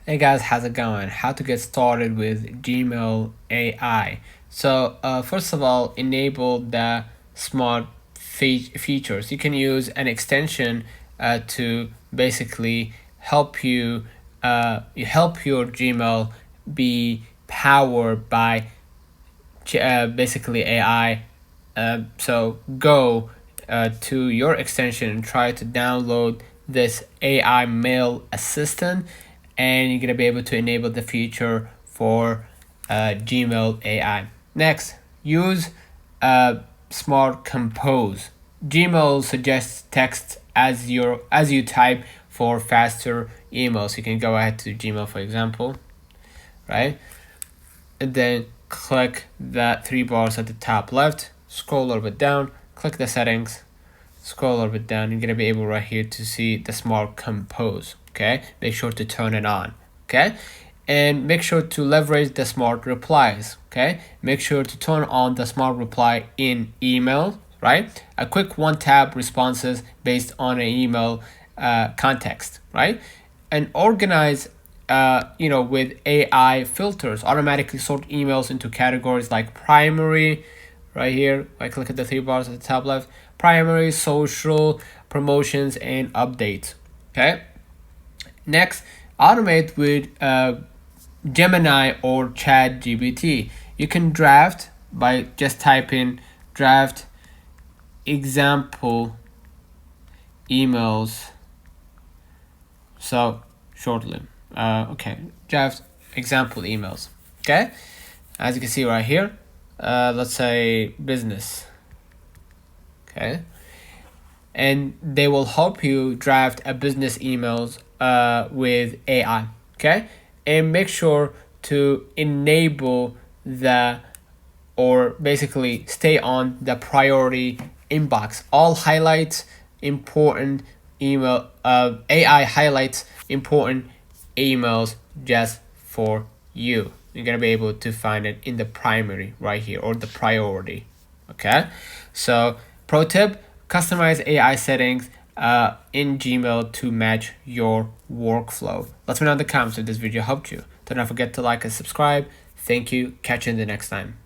Hey guys, how's it going? How to get started with Gmail AI. So first of all, enable the smart features. You can use an extension to basically help your Gmail be powered by basically AI. So go to your extension and try to download this AI mail assistant, and you're gonna be able to enable the feature for Gmail AI. Next, use Smart Compose. Gmail suggests text as you type for faster emails. You can go ahead to Gmail, for example, right? And then click the three bars at the top left, scroll a little bit down, click the settings, scroll a little bit down. You're gonna be able right here to see the Smart Compose. Okay, make sure to turn it on. Okay, and make sure to leverage the smart replies. Okay, make sure to turn on the smart reply in email. Right, a quick one tab responses based on an email context. Right, and organize with AI filters, automatically sort emails into categories like primary, right here. I click at the three bars at the top left, primary, social, promotions, and updates. Okay. Next, automate with Gemini or Chat GPT. You can draft by just typing draft example emails. So shortly. Okay, draft example emails. Okay, as you can see right here, let's say business. Okay, and they will help you draft a business emails with AI. Okay, and make sure to enable the or basically stay on the priority inbox. All highlights important email. AI highlights important emails just for you. You're gonna be able to find it in the primary right here or the priority. Okay, so pro tip: customize AI settings in Gmail to match your workflow. Let me know in the comments if this video helped you. Do not forget to like and subscribe. Thank you. Catch you in the next time.